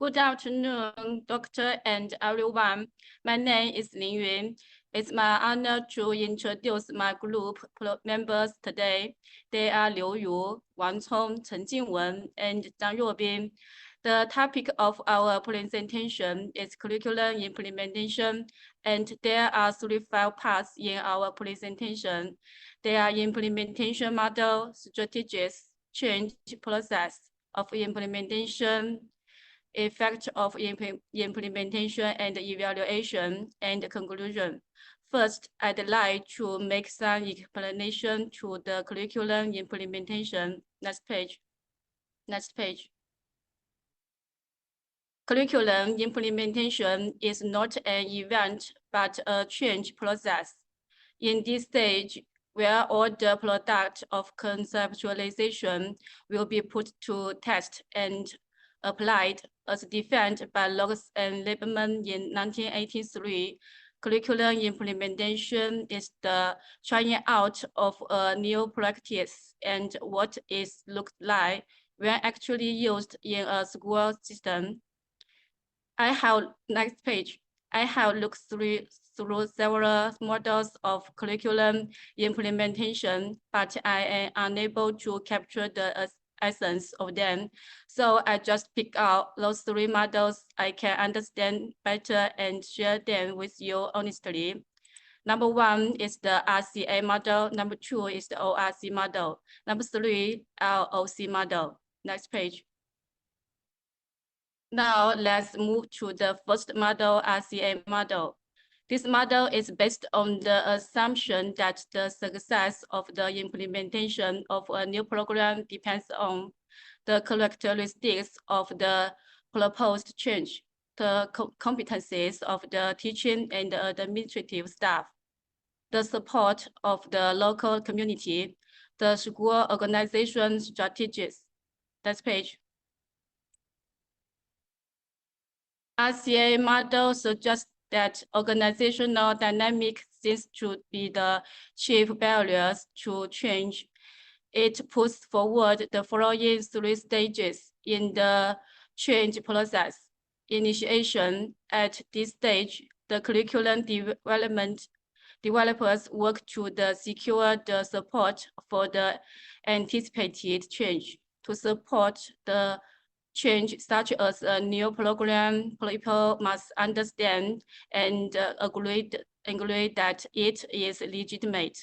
Good afternoon, Doctor and everyone. My name is Lin Yun. It's my honor to introduce my group members today. They are Liu Yu, Wang Cong, Chen Jingwen, and Zhang Ruobin. The topic of our presentation is curriculum implementation, and there are 5 parts in our presentation. They are implementation model, strategies, change process of implementation, effect of implementation and evaluation, and conclusion. First, I'd like to make some explanation to the curriculum implementation. Next page. Next page. Curriculum implementation is not an event, but a change process. In this stage, where all the product of conceptualization will be put to test and applied, as defined by Locke and Lieberman in 1983, curriculum implementation is the trying out of a new practice and what it looks like when actually used in a school system. Next page. I have looked through several models of curriculum implementation, but I am unable to capture the essence of them. So I just pick out those 3 models I can understand better and share them with you honestly. Number 1 is the RCA model. Number 2 is the ORC model. Number 3, LOC model. Next page. Now let's move to the first model, RCA model. This model is based on the assumption that the success of the implementation of a new program depends on the characteristics of the proposed change, the competencies of the teaching and the administrative staff, the support of the local community, the school organization strategies. Next page. RCA model suggests that organizational dynamic seems to be the chief barriers to change. It puts forward the following 3 stages in the change process. Initiation. At this stage, the curriculum developers work to secure the support for the anticipated change. To support the change such as a new program, people must understand and agree that it is legitimate.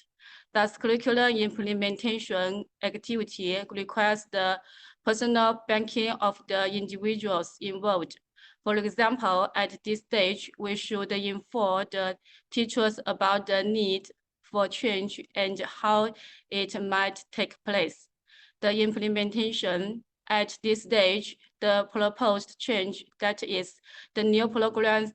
Thus, curriculum implementation activity requires the personal backing of the individuals involved. For example, at this stage, we should inform the teachers about the need for change and how it might take place. The implementation. At this stage, the proposed change, that is, the new programs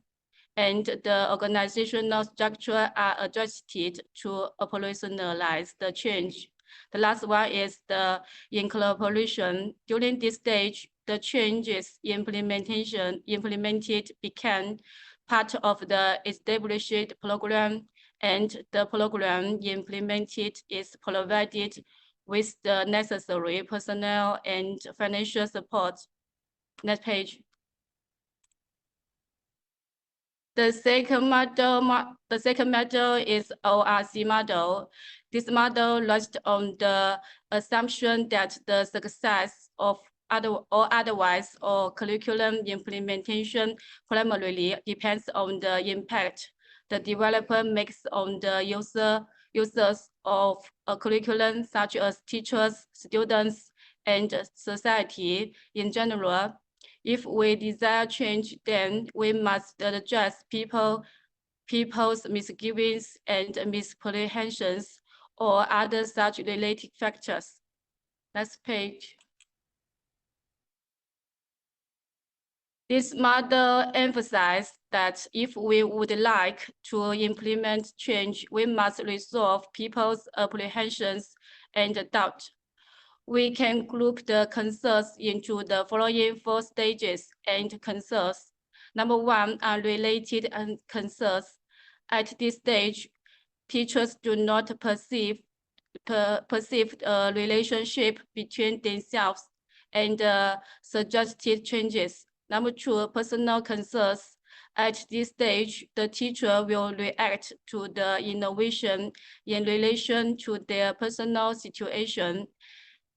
and the organizational structure, are adjusted to operationalize the change. The last one is the incorporation. During this stage, the changes implemented became part of the established program, and the program implemented is provided with the necessary personnel and financial support. Next page. The second model is ORC model. This model rests on the assumption that the success of otherwise curriculum implementation primarily depends on the impact the developer makes on the users of a curriculum, such as teachers, students, and society in general. If we desire change, then we must address people's misgivings and misapprehensions or other such related factors. Next page. This model emphasizes that if we would like to implement change, we must resolve people's apprehensions and doubt. We can group the concerns into the following 4 stages and concerns. Number 1, unrelated concerns. At this stage, teachers do not perceive a relationship between themselves and suggested changes. Number two, personal concerns. At this stage, the teacher will react to the innovation in relation to their personal situation.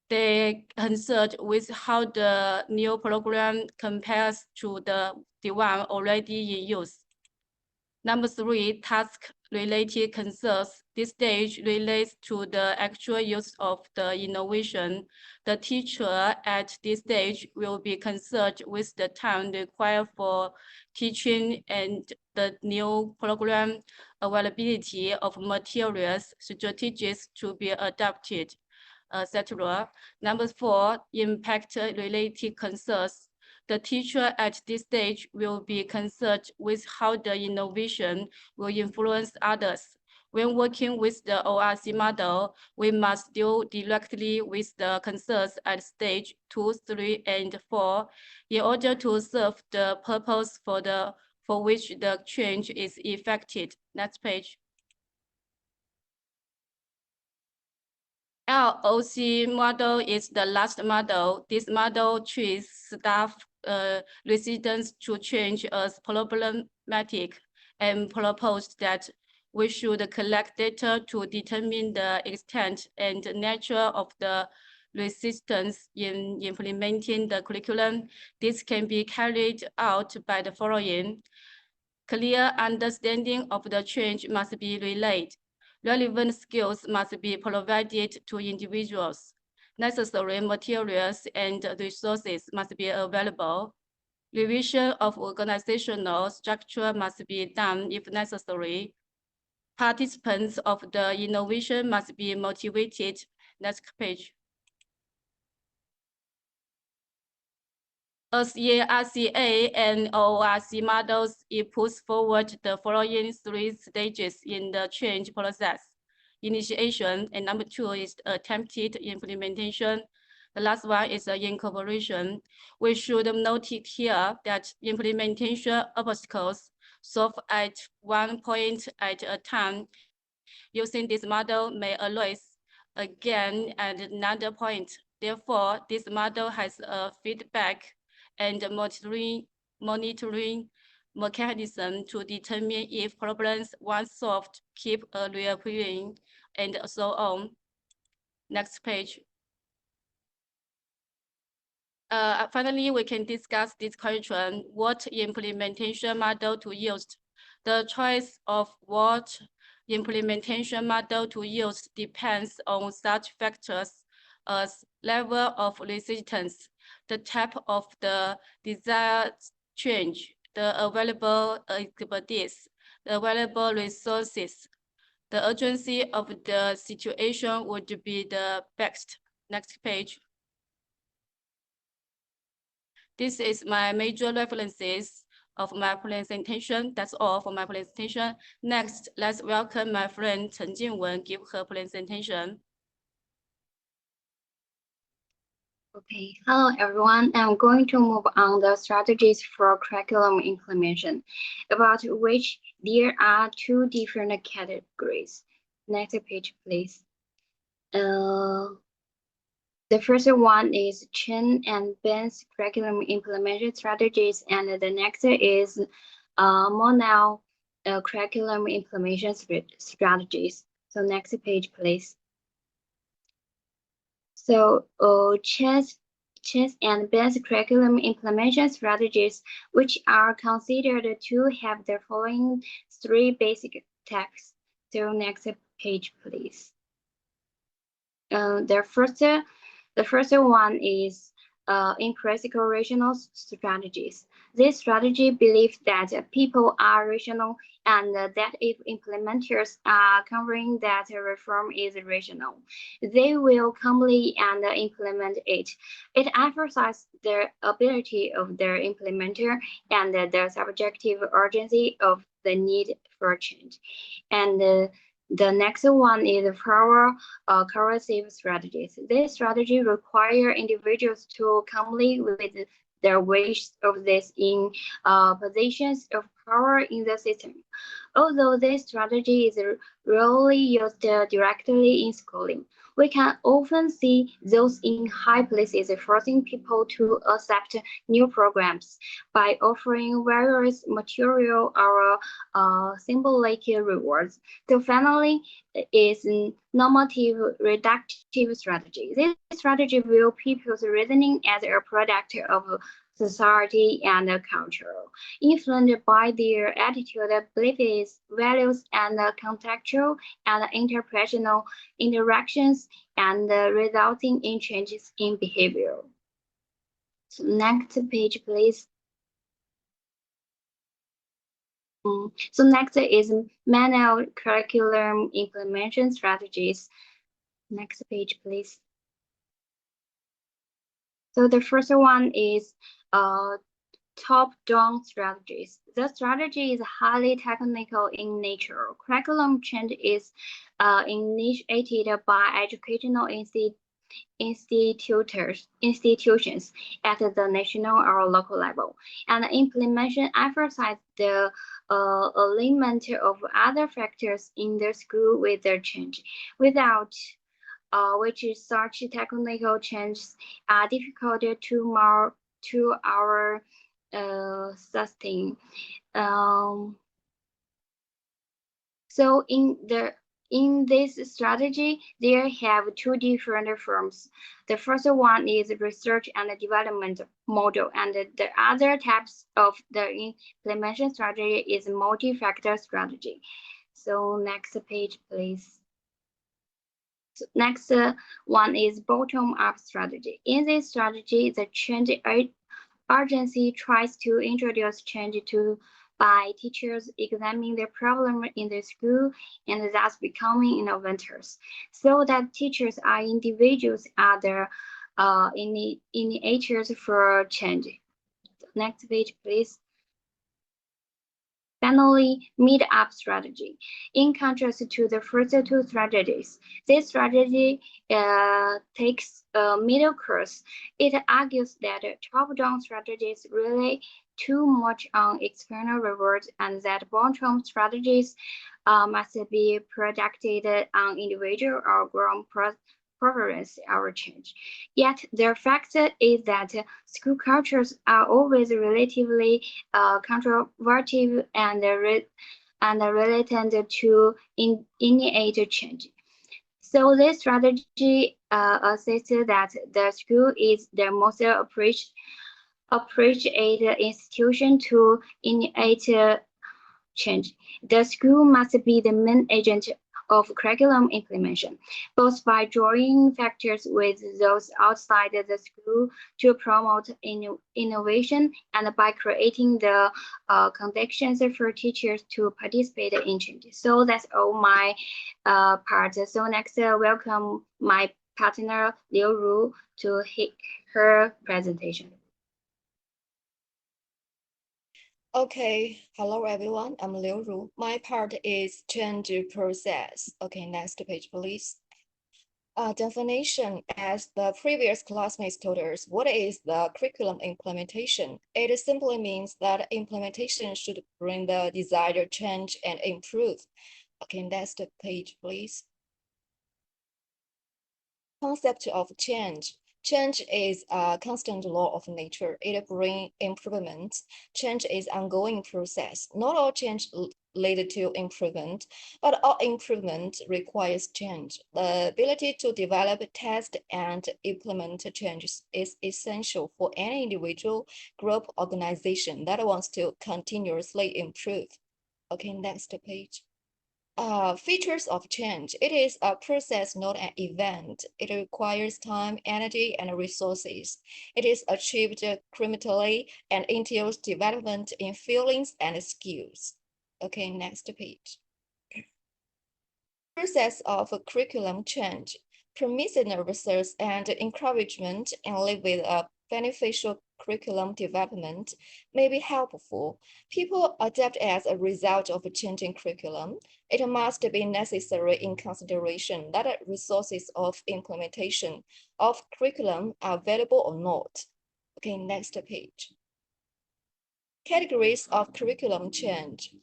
They consult with how the new program compares to the one already in use. Number three, task-related concerns. This stage relates to the actual use of the innovation. The teacher at this stage will be concerned with the time required for teaching and the new program availability of materials, strategies to be adopted, etc. Number four, impact-related concerns. The teacher at this stage will be concerned with how the innovation will influence others. When working with the ORC model, we must deal directly with the concerns at stage 2, 3, and 4 in order to serve the purpose for which the change is effected. Next page. LOC model is the last model. This model treats staff resistance to change as problematic and proposed that we should collect data to determine the extent and nature of the resistance in implementing the curriculum. This can be carried out by the following. Clear understanding of the change must be relayed. Relevant skills must be provided to individuals. Necessary materials and resources must be available. Revision of organizational structure must be done if necessary. Participants of the innovation must be motivated. Next page. As in RCA and ORC models, it puts forward the following three stages in the change process. Initiation, and number two is attempted implementation. The last one is incorporation. We should note here that implementation obstacles solve at one point at a time. Using this model may arise again at another point. Therefore, this model has a feedback and monitoring mechanism to determine if problems once solved keep reappearing, and so on. Next page. Finally, we can discuss this question: what implementation model to use. The choice of what implementation model to use depends on such factors as level of resistance, the type of the desired change, the available expertise, the available resources. The urgency of the situation would be the best. Next page. This is my major references of my presentation. That's all for my presentation. Next, let's welcome my friend Chen Jinwen give her presentation. Okay, hello everyone. I'm going to move on the strategies for curriculum implementation, about which there are two different categories. Next page, please. The first one is Chen and Ben's curriculum implementation strategies, and the next is Monel curriculum implementation strategies. So next page, please. So Chen and Ben's curriculum implementation strategies, which are considered to have the following three basic steps. So next page, please. The first one is empirical rational strategies. This strategy believes that people are rational and that if implementers are covering that reform is rational, they will calmly and implement it. It emphasizes the ability of their implementer and the subjective urgency of the need for change. And the next one is power coercive strategies. This strategy requires individuals to calmly with their ways of this in positions of power in the system. Although this strategy is rarely used directly in schooling, we can often see those in high places forcing people to accept new programs by offering various material or symbolic rewards. The finally is normative reductive strategy. This strategy views people's reasoning as a product of society and culture, influenced by their attitude, beliefs, values, and contextual and interpersonal interactions, and resulting in changes in behavior. So next page, please. So next is manual curriculum implementation strategies. Next page, please. So the first one is top-down strategies. The strategy is highly technical in nature. Curriculum change is initiated by educational institutions at the national or local level, and implementation emphasizes the alignment of other factors in the school with the change, without which such technical changes are difficult to our sustain. So in this strategy, there have two different forms. The first one is research and development model, and the other types of the implementation strategy is multi-factor strategy. So next page, please. So next one is bottom-up strategy. In this strategy, the change urgency tries to introduce change by teachers examining the problem in the school and thus becoming innovators, so that teachers are individuals are the initiators for change. Next page, please. Finally, mid-up strategy. In contrast to the first two strategies, this strategy takes a middle course. It argues that top-down strategies rely too much on external rewards and that bottom strategies must be projected on individual or group preference or change. Yet the fact is that school cultures are always relatively controversial and related to initiate change. So this strategy assists that the school is the most appreciated institution to initiate change. The school must be the main agent of curriculum implementation, both by drawing factors with those outside the school to promote innovation and by creating the conditions for teachers to participate in change. So that's all my part. So next, welcome my partner Liu Ru to her presentation. Okay, hello everyone, I'm Liu Ru. My part is change process. Okay, next page, please. Definition, as the previous classmates told us, what is the curriculum implementation? It simply means that implementation should bring the desired change and improve. Okay, next page, please. Concept of change. Change is a constant law of nature. It brings improvement. Change is an ongoing process. Not all change leads to improvement, but all improvement requires change. The ability to develop, test, and implement changes is essential for any individual, group, organization that wants to continuously improve. Okay, next page. Features of change. It is a process, not an event. It requires time, energy, and resources. It is achieved incrementally and entails development in feelings and skills. Okay, next page. Process of curriculum change. Permissive research and encouragement and live with a beneficial curriculum development may be helpful. People adapt as a result of changing curriculum. It must be necessary in consideration that resources of implementation of curriculum are available or not. Okay, next page. Categories of curriculum change.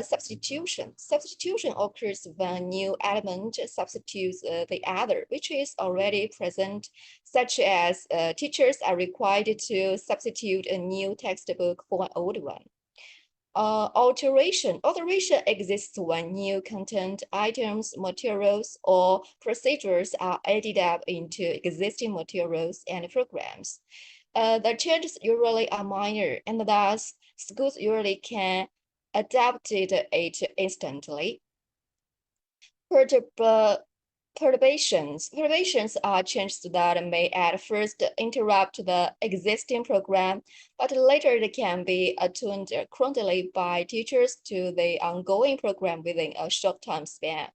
Substitution. Substitution occurs when a new element substitutes the other, which is already present, such as teachers are required to substitute a new textbook for an old one. Alteration. Alteration exists when new content, items, materials, or procedures are added up into existing materials and programs. The changes usually are minor, and thus schools usually can adapt it instantly. Perturbations. Perturbations are changes that may at first interrupt the existing program, but later they can be attuned chronically by teachers to the ongoing program within a short time span.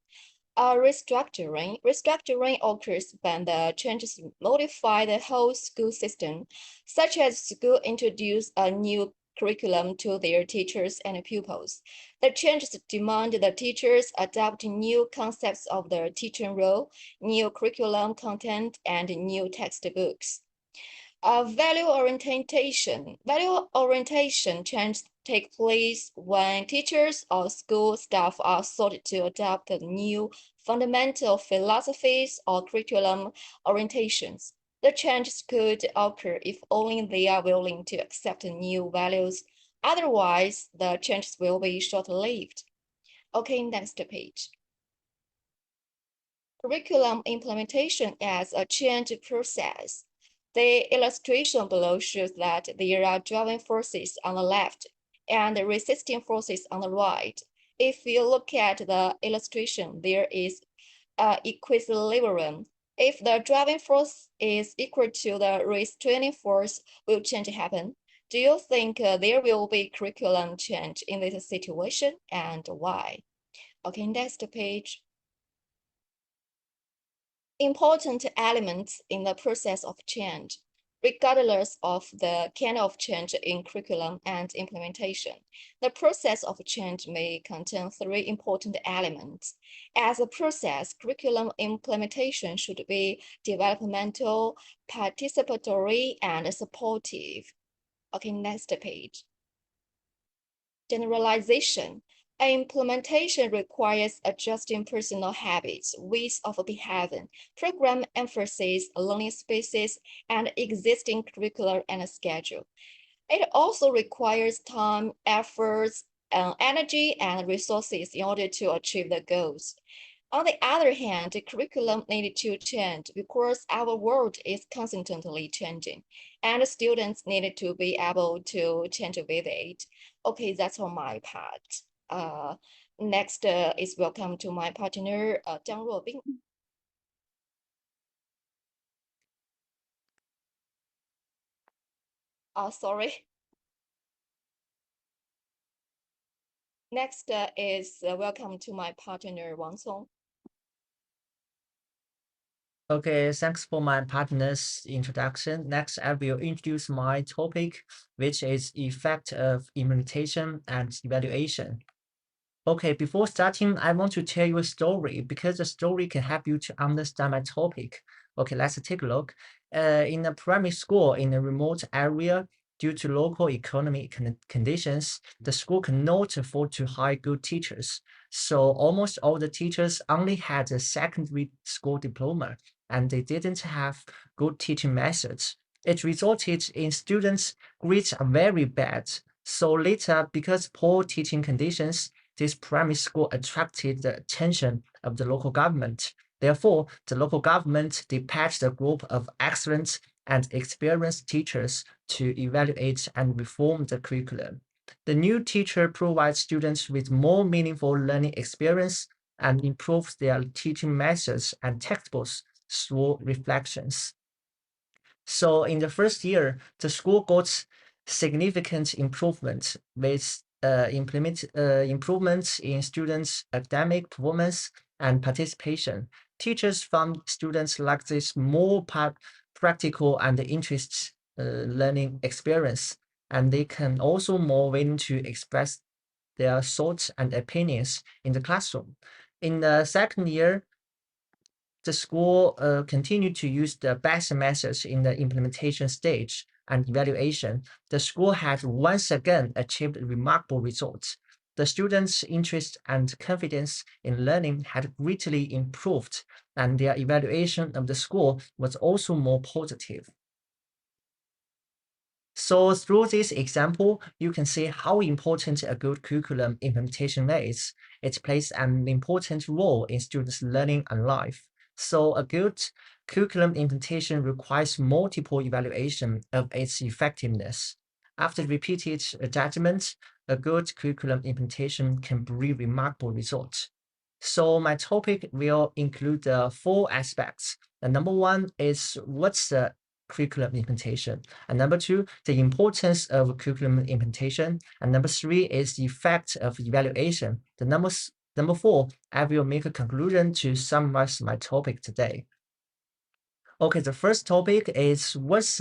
Restructuring. Restructuring occurs when the changes modify the whole school system, such as school introduce a new curriculum to their teachers and pupils. The changes demand the teachers adopt new concepts of the teaching role, new curriculum content, and new textbooks. Value orientation. Value orientation change take place when teachers or school staff are sought to adopt the new fundamental philosophies or curriculum orientations. The changes could occur if only they are willing to accept new values. Otherwise, the changes will be short-lived. Okay, next page. Curriculum implementation as a change process. The illustration below shows that there are driving forces on the left and resisting forces on the right. If you look at the illustration, there is equilibrium. If the driving force is equal to the restraining force, will change happen? Do you think there will be curriculum change in this situation, and why? Okay, next page. Important elements in the process of change, regardless of the kind of change in curriculum and implementation. The process of change may contain three important elements. As a process, curriculum implementation should be developmental, participatory, and supportive. Okay, next page. Generalization. Implementation requires adjusting personal habits, ways of behaving, program emphasis, learning spaces, and existing curricular and schedule. It also requires time, efforts, energy, and resources in order to achieve the goals. On the other hand, the curriculum needed to change because our world is constantly changing, and students needed to be able to change with it. Okay, that's on my part. Next is welcome to my partner, Zhang Ruobing. Sorry. Next is welcome to my partner, Wang Song. Okay, thanks for my partner's introduction. Next, I will introduce my topic, which is effect of implementation and evaluation. Okay, before starting, I want to tell you a story because the story can help you to understand my topic. Okay, let's take a look. In a primary school in a remote area, due to local economic conditions, the school cannot afford to hire good teachers. So almost all the teachers only had a secondary school diploma, and they didn't have good teaching methods. It resulted in students' grades are very bad. So later, because poor teaching conditions, this primary school attracted the attention of the local government. Therefore, the local government dispatched a group of excellent and experienced teachers to evaluate and reform the curriculum. The new teacher provides students with more meaningful learning experience and improves their teaching methods and textbooks through reflections. So in the first year, the school got significant improvement with improvements in students' academic performance and participation. Teachers found students like this more practical and interest learning experience, and they can also more willing to express their thoughts and opinions in the classroom. In the second year, the school continued to use the best methods in the implementation stage, and evaluation, the school had once again achieved remarkable results. The students' interest and confidence in learning had greatly improved, and their evaluation of the school was also more positive. So through this example, you can see how important a good curriculum implementation is. It plays an important role in students' learning and life. So a good curriculum implementation requires multiple evaluation of its effectiveness. After repeated judgment, a good curriculum implementation can bring remarkable results. So my topic will include 4 aspects. The number 1 is what's the curriculum implementation. And number 2, the importance of curriculum implementation. And number 3 is the effect of evaluation. The number 4, I will make a conclusion to summarize my topic today. Okay, the first topic is what's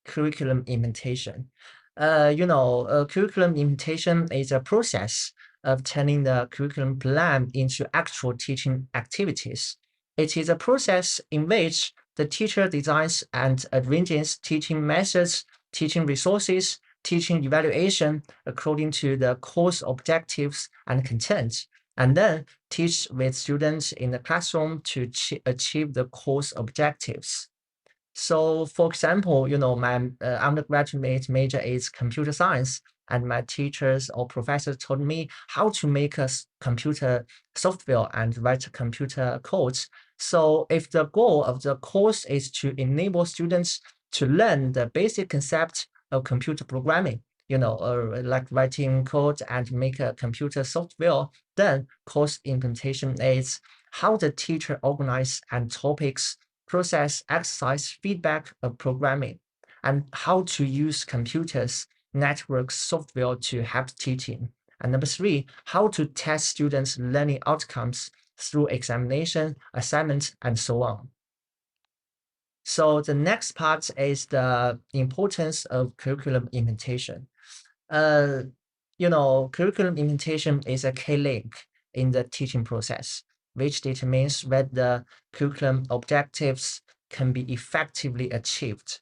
curriculum implementation. Curriculum implementation is a process of turning the curriculum plan into actual teaching activities. It is a process in which the teacher designs and arranges teaching methods, teaching resources, teaching evaluation according to the course objectives and content, and then teach with students in the classroom to achieve the course objectives. So, for example, my undergraduate major is computer science, and my teachers or professors told me how to make a computer software and write computer codes. So, if the goal of the course is to enable students to learn the basic concept of computer programming, like writing code and make a computer software, then course implementation is how the teacher organize and topics, process, exercise, feedback of programming, and how to use computers, networks, software to help teaching. And number 3, how to test students' learning outcomes through examination, assignments, and so on. So the next part is the importance of curriculum implementation. Curriculum implementation is a key link in the teaching process, which determines whether the curriculum objectives can be effectively achieved.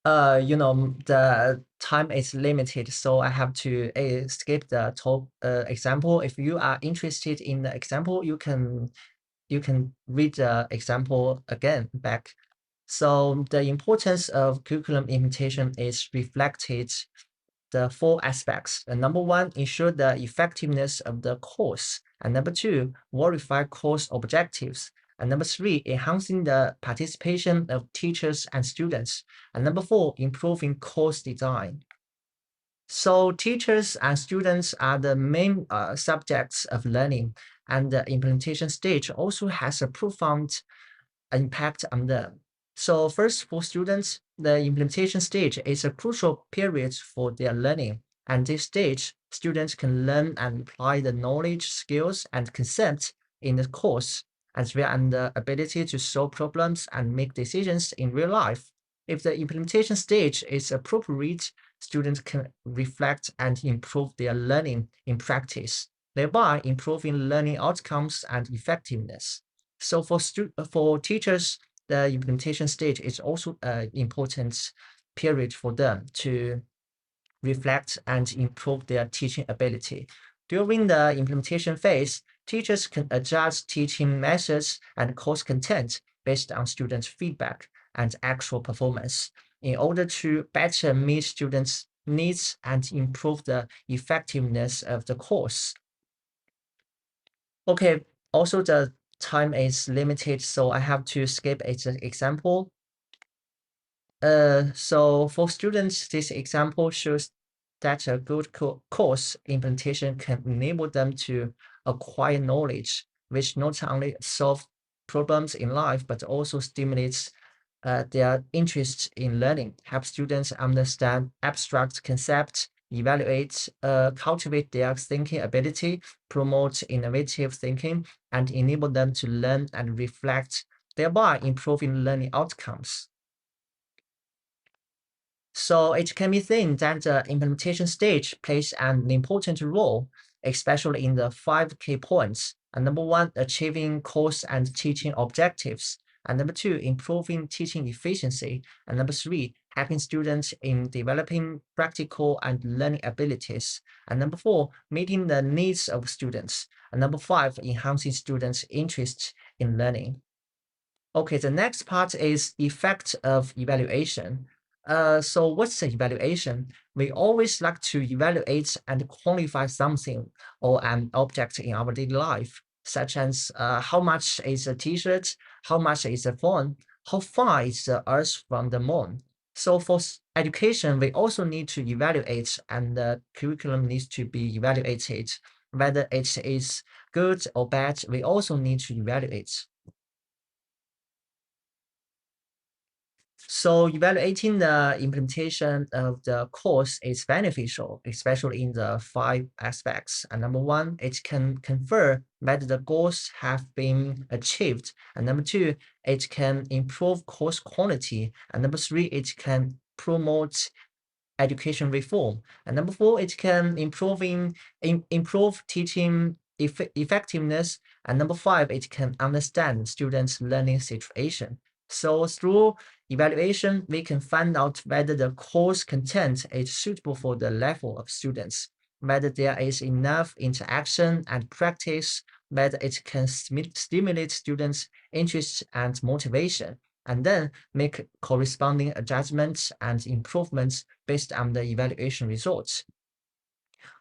The time is limited, so I have to skip the top example. If you are interested in the example, you can read the example again back. So the importance of curriculum implementation is reflected the 4 aspects. Number 1, ensure the effectiveness of the course. And number 2, verify course objectives. And number 3, enhancing the participation of teachers and students. And number 4, improving course design. So teachers and students are the main subjects of learning, and the implementation stage also has a profound impact on them. So first, for students, the implementation stage is a crucial period for their learning. And this stage, students can learn and apply the knowledge, skills, and concepts in the course, as well as the ability to solve problems and make decisions in real life. If the implementation stage is appropriate, students can reflect and improve their learning in practice, thereby improving learning outcomes and effectiveness. So for teachers, the implementation stage is also an important period for them to reflect and improve their teaching ability. During the implementation phase, teachers can adjust teaching methods and course content based on students' feedback and actual performance in order to better meet students' needs and improve the effectiveness of the course. Okay, also the time is limited, so I have to skip an example. So for students, this example shows that a good course implementation can enable them to acquire knowledge, which not only solve problems in life, but also stimulates their interest in learning, help students understand abstract concepts, evaluate, cultivate their thinking ability, promote innovative thinking, and enable them to learn and reflect, thereby improving learning outcomes. So it can be seen that the implementation stage plays an important role, especially in the 5 key points. And number 1, achieving course and teaching objectives. And number 2, improving teaching efficiency. And number 3, helping students in developing practical and learning abilities. And number 4, meeting the needs of students. And number 5, enhancing students' interest in learning. Okay, the next part is effect of evaluation. So what's the evaluation? We always like to evaluate and quantify something or an object in our daily life, such as how much is a t-shirt, how much is a phone, how far is the Earth from the moon. So for education, we also need to evaluate, and the curriculum needs to be evaluated. Whether it is good or bad, we also need to evaluate. So evaluating the implementation of the course is beneficial, especially in the 5 aspects. And number 1, it can confer whether the goals have been achieved. And number 2, it can improve course quality. And number 3, it can promote education reform. And number 4, it can improve teaching effectiveness. And number 5, it can understand students' learning situation. So through evaluation, we can find out whether the course content is suitable for the level of students, whether there is enough interaction and practice, whether it can stimulate students' interest and motivation, and then make corresponding adjustments and improvements based on the evaluation results.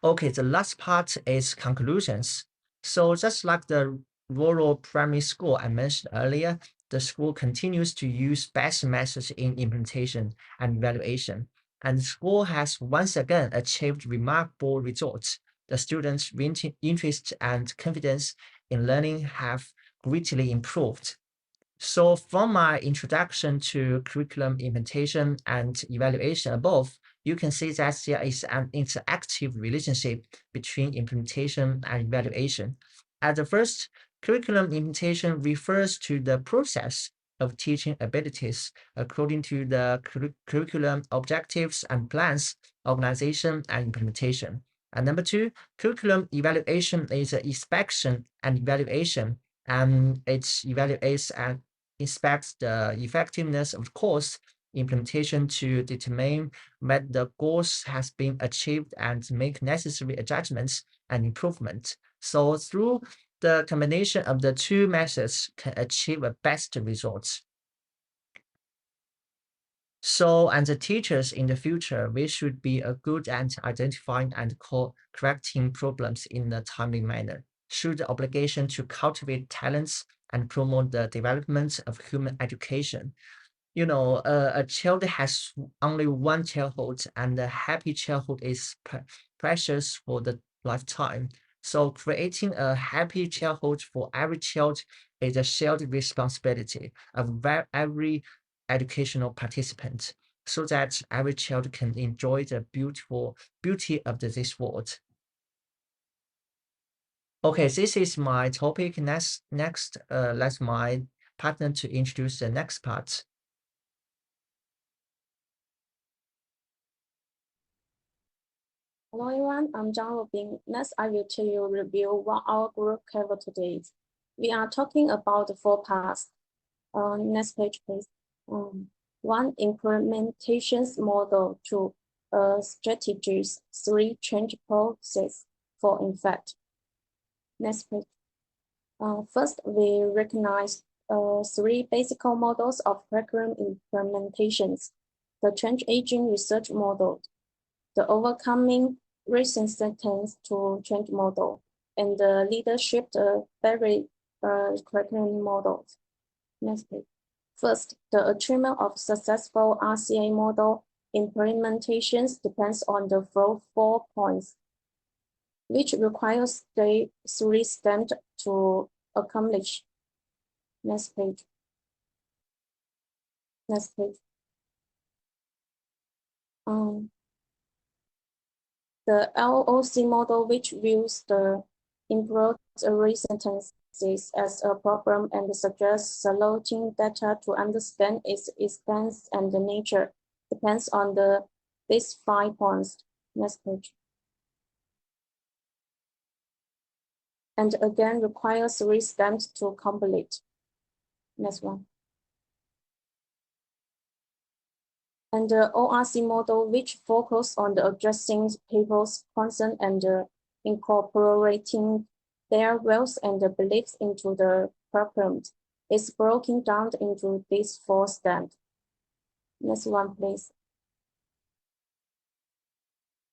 Okay, the last part is conclusions. So just like the rural primary school I mentioned earlier, the school continues to use best methods in implementation and evaluation, and the school has once again achieved remarkable results. The students' interest and confidence in learning have greatly improved. So from my introduction to curriculum implementation and evaluation above, you can see that there is an interactive relationship between implementation and evaluation. At the first, curriculum implementation refers to the process of teaching abilities according to the curriculum objectives and plans, organization, and implementation. And number 2, curriculum evaluation is an inspection and evaluation, and it evaluates and inspects the effectiveness of course implementation to determine whether the goals has been achieved and make necessary adjustments and improvement. So through the combination of the 2 methods can achieve a best results. So, as the teachers in the future, we should be good at identifying and correcting problems in a timely manner. Should the obligation to cultivate talents and promote the development of human education. You know, a child has only one childhood, and a happy childhood is precious for the lifetime. So creating a happy childhood for every child is a shared responsibility of every educational participant, so that every child can enjoy the beauty of this world. Okay, this is my topic. Next, let my partner to introduce the next part. Hello everyone, I'm Zhang Rubing. Next, I will tell you review what our group covered today. We are talking about the 4 parts. Next page, please. 1, implementations model. 2, strategies. 3, change process. 4, in fact. Next page. First, we recognize 3 basic models of curriculum implementations. The change agent research model, the overcoming resistance to change model, and the leadership very curriculum models. Next page. First, the achievement of successful RCA model implementations depends on the 4 points, which requires the 3 steps to accomplish. Next page. Next page. The LOC model, which views the improved sentences as a problem and suggests selecting data to understand its extent and the nature, depends on these 5 points. Next page. And again requires 3 steps to complete. Next one. and the ORC model, which focus on the addressing people's concern and incorporating their wills and beliefs into the curriculum, is broken down into these 4 steps. Next one, please.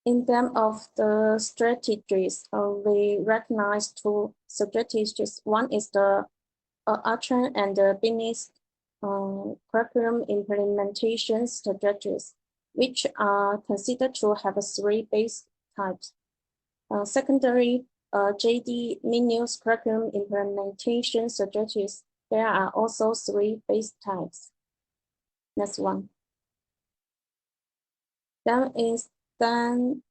In terms of the strategies, we recognize 2 strategies. One is the Archer and the business curriculum implementation strategies, which are considered to have 3 base types. Secondary, JD Minus curriculum implementation strategies. There are also 3 base types. Next one. Then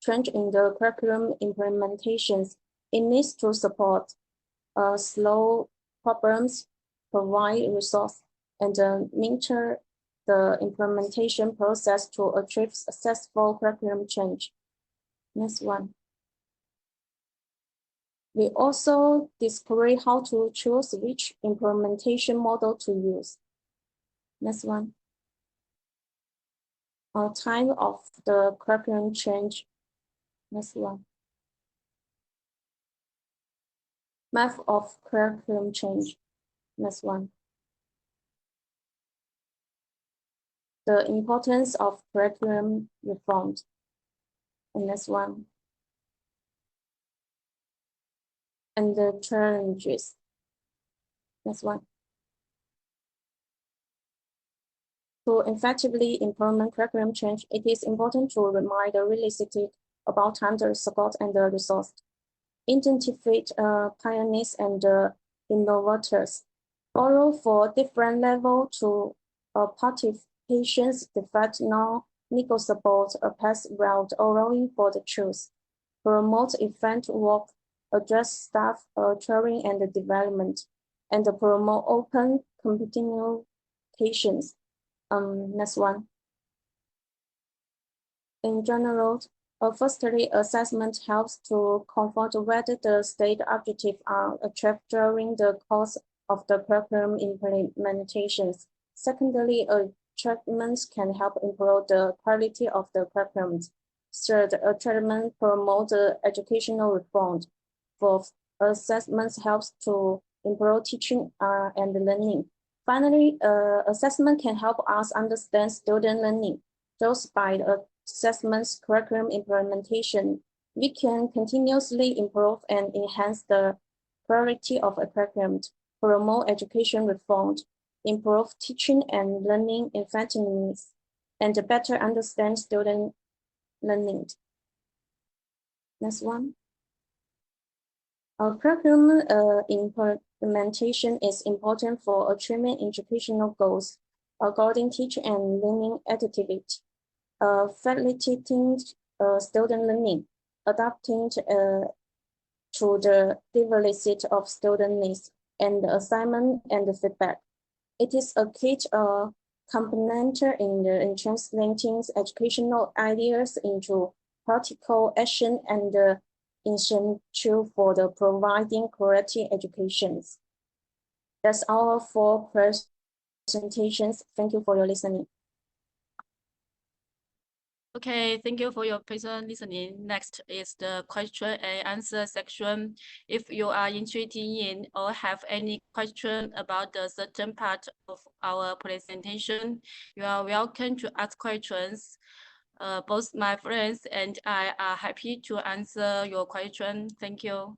change in the curriculum implementations. It needs to support slow problems, provide resource, and monitor the implementation process to achieve successful curriculum change. Next one. We also discover how to choose which implementation model to use. Next one. Time of the curriculum change. Next one. Map of curriculum change. Next one. The importance of curriculum reform. And next one. And the challenges. Next one. To effectively implement curriculum change, it is important to remind the realistic about time, the support, and the resource. Identify pioneers and innovators. Follow for different level to participations, define non-negotiable path route, allowing for the choice. Promote event work, address staff training and development, and promote open communications. Next one. In general, firstly, assessment helps to confirm whether the state objectives are achieved during the course of the curriculum implementations. Secondly, treatments can help improve the quality of the curriculum. Third, treatment promotes educational reform. Fourth, assessments helps to improve teaching and learning. Finally, assessment can help us understand student learning. Thus, by the assessment's curriculum implementation, we can continuously improve and enhance the quality of a curriculum, promote education reform, improve teaching and learning effectiveness, and better understand student learning. Next one. Our curriculum implementation is important for achieving educational goals, guiding teaching and learning activity, facilitating student learning, adapting to the diversity of student needs, and assignment and feedback. It is a key component in translating educational ideas into practical action and essential for the providing quality educations. That's all for presentations. Thank you for your listening. Okay, thank you for your patient listening. Next is the question and answer section. If you are interested in or have any question about the certain part of our presentation, you are welcome to ask questions. Both my friends and I are happy to answer your question. Thank you.